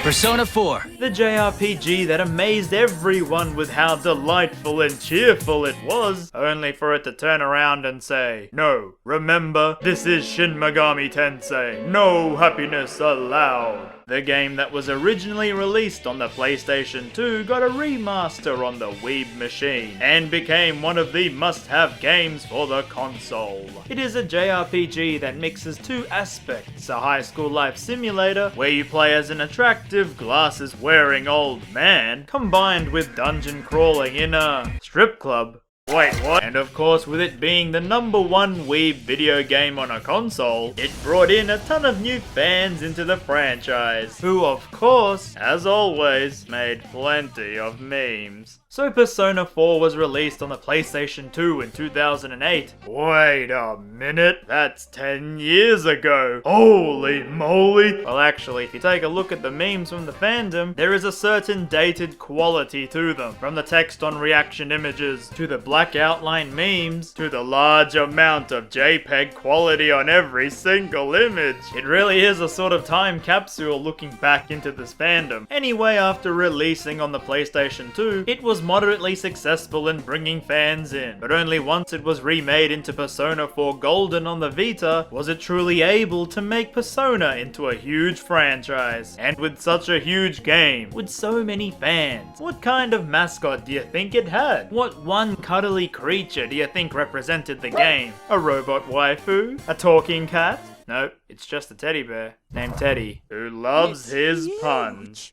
Persona 4. The JRPG that amazed everyone with how delightful and cheerful it was, only for it to turn around and say, "No, remember, this is Shin Megami Tensei. No happiness allowed." The game that was originally released on the PlayStation 2 got a remaster on the Weeb machine, and became one of the must-have games for the console. It is a JRPG that mixes two aspects: a high school life simulator, where you play as an attractive, glasses-wearing old man, combined with dungeon crawling in a strip club. Wait, what? And of course, with it being the #1 Weeb video game on a console, it brought in a ton of new fans into the franchise, who of course, as always, made plenty of memes. So Persona 4 was released on the PlayStation 2 in 2008. Wait a minute, that's 10 years ago. Holy moly! Well actually, if you take a look at the memes from the fandom, there is a certain dated quality to them. From the text on reaction images, to the black outline memes, to the large amount of JPEG quality on every single image. It really is a sort of time capsule looking back into this fandom. Anyway, after releasing on the PlayStation 2, it was moderately successful in bringing fans in, but only once it was remade into Persona 4 Golden on the Vita was it truly able to make Persona into a huge franchise. And with such a huge game, with so many fans, what kind of mascot do you think it had? What one cuddly creature do you think represented the game? A robot waifu? A talking cat? Nope, it's just a teddy bear named Teddie, who loves his puns.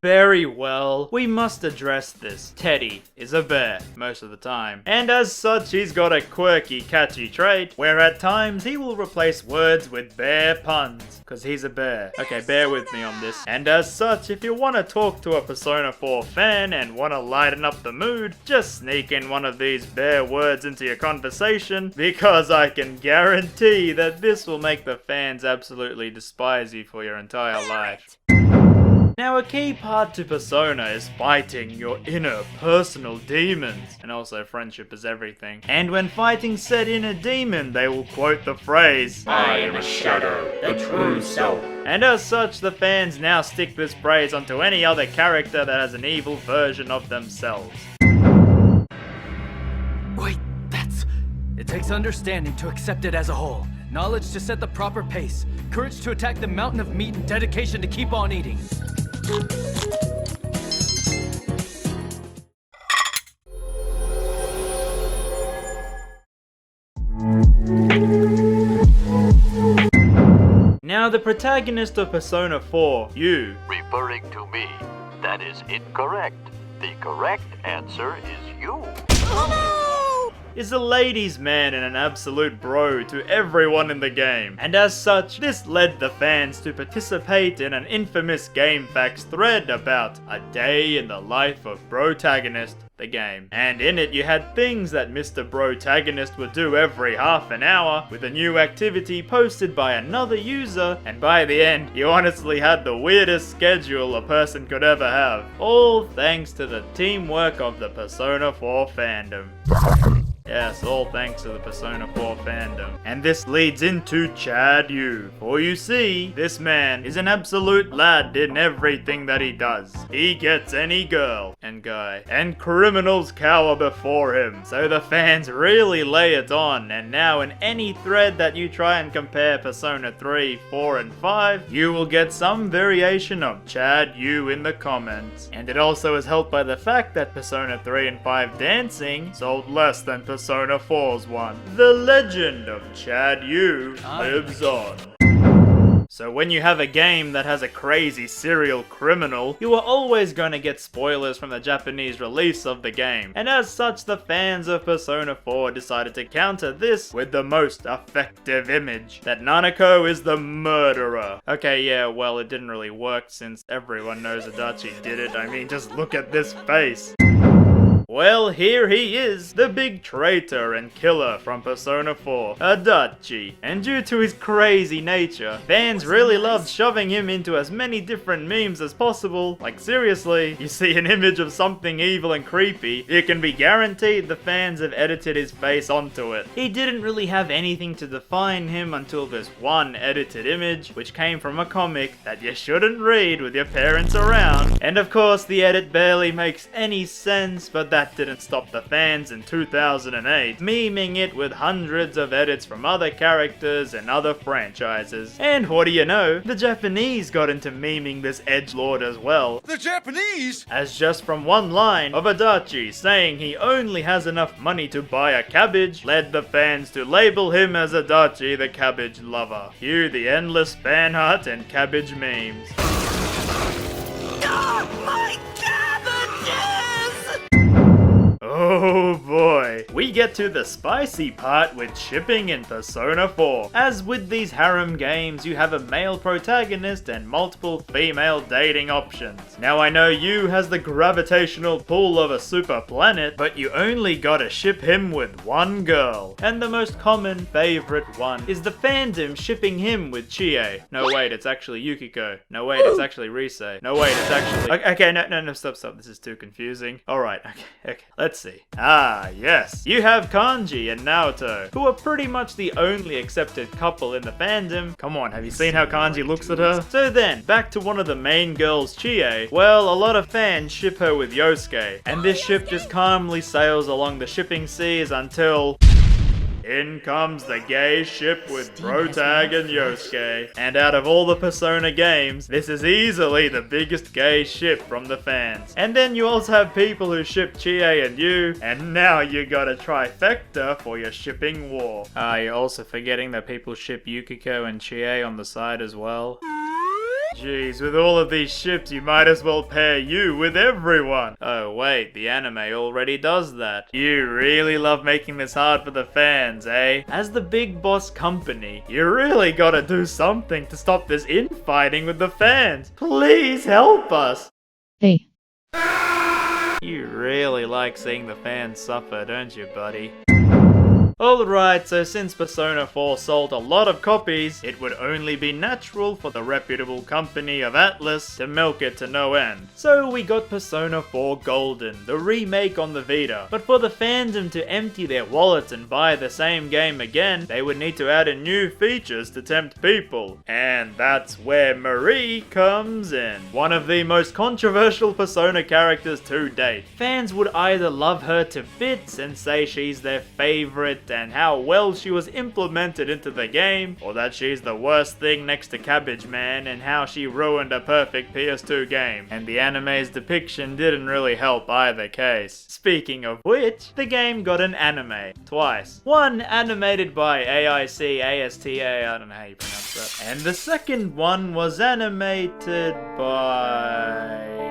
Very well, we must address this. Teddie is a bear, most of the time. And as such, he's got a quirky, catchy trait, where at times he will replace words with bear puns, cause he's a bear. Okay, bear with me on this. And as such, if you want to talk to a Persona 4 fan and want to lighten up the mood, just sneak in one of these bear words into your conversation, because I can guarantee that this will make the fans absolutely despise you for your entire life. Now, a key part to Persona is fighting your inner personal demons, and also friendship is everything. And when fighting said inner demon, they will quote the phrase, "I am a shadow, the true self." And as such, the fans now stick this phrase onto any other character that has an evil version of themselves. Wait, it takes understanding to accept it as a whole, knowledge to set the proper pace, courage to attack the mountain of meat, and dedication to keep on eating. Now, the protagonist of Persona 4, Yu, Referring to me, that is incorrect. The correct answer is you. is a ladies' man and an absolute bro to everyone in the game. And as such, this led the fans to participate in an infamous GameFAQs thread about a day in the life of protagonist, the game. And in it you had things that Mr. Protagonist would do every half an hour, with a new activity posted by another user, and by the end you honestly had the weirdest schedule a person could ever have. All thanks to the teamwork of the Persona 4 fandom. Yes, all thanks to the Persona 4 fandom. And this leads into Chad Yu. For you see, this man is an absolute lad in everything that he does. He gets any girl and guy, and criminals cower before him. So the fans really lay it on, and now in any thread that you try and compare Persona 3, 4, and 5, you will get some variation of Chad Yu in the comments. And it also is helped by the fact that Persona 3 and 5 dancing sold less than Persona 4's one. The legend of Chad Yu lives on. So when you have a game that has a crazy serial criminal, you are always going to get spoilers from the Japanese release of the game. And as such, the fans of Persona 4 decided to counter this with the most effective image, that Nanako is the murderer. Okay, yeah, well, it didn't really work since everyone knows Adachi did it. I mean, just look at this face. Well, here he is, the big traitor and killer from Persona 4, Adachi. And due to his crazy nature, fans really loved shoving him into as many different memes as possible. Like seriously, you see an image of something evil and creepy, you can be guaranteed the fans have edited his face onto it. He didn't really have anything to define him until this one edited image, which came from a comic that you shouldn't read with your parents around. And of course, the edit barely makes any sense, but that didn't stop the fans in 2008 memeing it with hundreds of edits from other characters and other franchises. And what do you know, the Japanese got into memeing this edgelord as well. The Japanese? As just from one line of Adachi saying he only has enough money to buy a cabbage led the fans to label him as Adachi the cabbage lover. Cue the endless fan art and cabbage memes. My cabbages! Oh boy, we get to the spicy part with shipping in Persona 4. As with these harem games, you have a male protagonist and multiple female dating options. Now I know Yu has the gravitational pull of a super planet, but you only gotta ship him with one girl. And the most common favorite one is the fandom shipping him with Chie. No wait, it's actually Yukiko. No wait, it's actually Rise. No wait, it's actually... Okay, no, stop, this is too confusing. Alright, okay, let's see. Ah, yes. You have Kanji and Naoto, who are pretty much the only accepted couple in the fandom. Come on, have you seen how Kanji looks at her? So then, back to one of the main girls, Chie. Well, a lot of fans ship her with Yosuke, and this ship just calmly sails along the shipping seas until... in comes the gay ship with Protag and Yosuke. And out of all the Persona games, this is easily the biggest gay ship from the fans. And then you also have people who ship Chie and Yu, and now you got a trifecta for your shipping war. You're also forgetting that people ship Yukiko and Chie on the side as well. Jeez, with all of these ships, you might as well pair Yu with everyone. Oh wait, the anime already does that. You really love making this hard for the fans, eh? As the big boss company, you really gotta do something to stop this infighting with the fans. Please help us. Hey. You really like seeing the fans suffer, don't you, buddy? Alright, so since Persona 4 sold a lot of copies, it would only be natural for the reputable company of ATLUS to milk it to no end. So we got Persona 4 Golden, the remake on the Vita. But for the fandom to empty their wallets and buy the same game again, they would need to add in new features to tempt people. And that's where Marie comes in. One of the most controversial Persona characters to date. Fans would either love her to bits and say she's their favorite and how well she was implemented into the game, or that she's the worst thing next to Cabbage Man and how she ruined a perfect PS2 game. And the anime's depiction didn't really help either case. Speaking of which, the game got an anime. Twice. One animated by AICASTA, I don't know how you pronounce that. And the second one was animated by...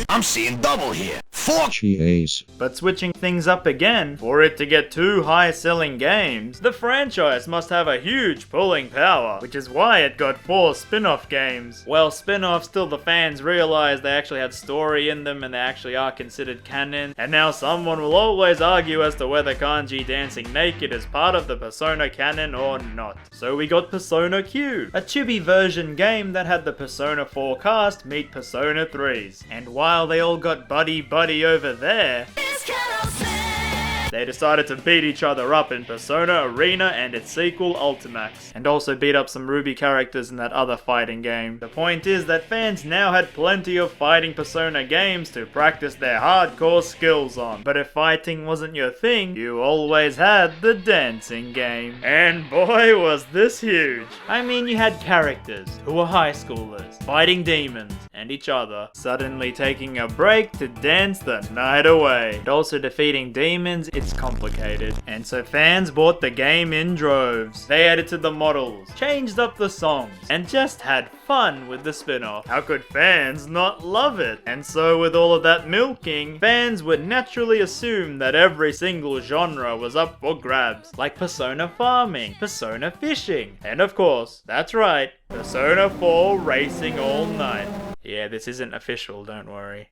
I'm seeing double here. Cheese. But switching things up again, for it to get two high-selling games, the franchise must have a huge pulling power, which is why it got 4 spin-off games. Well, spin-offs till the fans realize they actually had story in them and they actually are considered canon, and now someone will always argue as to whether Kanji dancing naked is part of the Persona canon or not. So we got Persona Q, a chibi version game that had the Persona 4 cast meet Persona 3s. And while they all got buddy-buddy over there, they decided to beat each other up in Persona Arena and its sequel Ultimax, and also beat up some Ruby characters in that other fighting game. The point is that fans now had plenty of fighting Persona games to practice their hardcore skills on, but if fighting wasn't your thing, you always had the dancing game. And boy was this huge. I mean, you had characters who were high schoolers, fighting demons, and each other, suddenly taking a break to dance the night away. And also defeating demons, it's complicated. And so fans bought the game in droves. They edited the models, changed up the songs, and just had fun with the spin-off. How could fans not love it? And so with all of that milking, fans would naturally assume that every single genre was up for grabs, like Persona Farming, Persona Fishing, and of course, that's right, Persona 4 Racing All Night. Yeah, this isn't official, don't worry.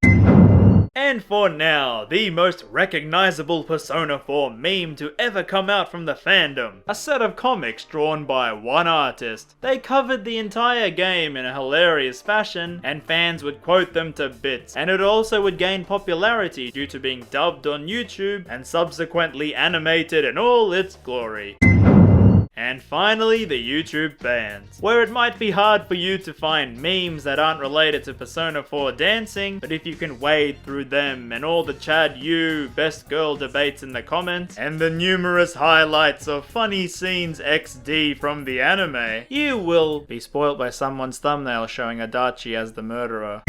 And for now, the most recognizable Persona 4 meme to ever come out from the fandom. A set of comics drawn by one artist. They covered the entire game in a hilarious fashion, and fans would quote them to bits. And it also would gain popularity due to being dubbed on YouTube and subsequently animated in all its glory. And finally, the YouTube bans, where it might be hard for you to find memes that aren't related to Persona 4 dancing, but if you can wade through them and all the Chad Yu best girl debates in the comments, and the numerous highlights of funny scenes XD from the anime, you will be spoiled by someone's thumbnail showing Adachi as the murderer.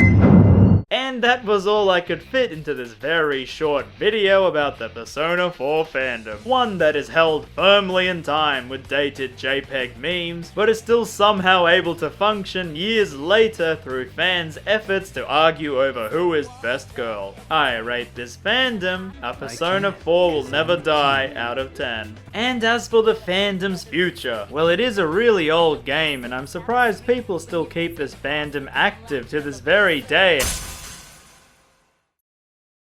And that was all I could fit into this very short video about the Persona 4 fandom. One that is held firmly in time with dated JPEG memes, but is still somehow able to function years later through fans' efforts to argue over who is best girl. I rate this fandom a Persona 4 will never die out of 10. And as for the fandom's future, well, it is a really old game, and I'm surprised people still keep this fandom active to this very day.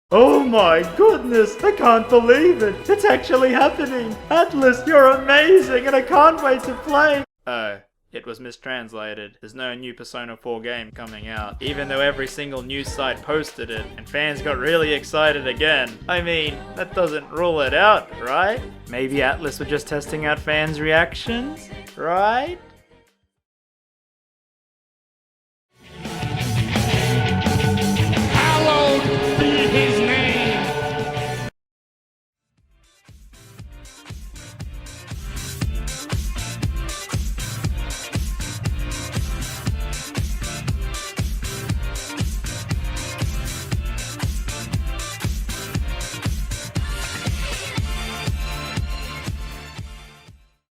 Oh my goodness, I can't believe it! It's actually happening! ATLUS, you're amazing and I can't wait to play! Oh, it was mistranslated. There's no new Persona 4 game coming out, even though every single news site posted it, and fans got really excited again. I mean, that doesn't rule it out, right? Maybe ATLUS were just testing out fans' reactions, right?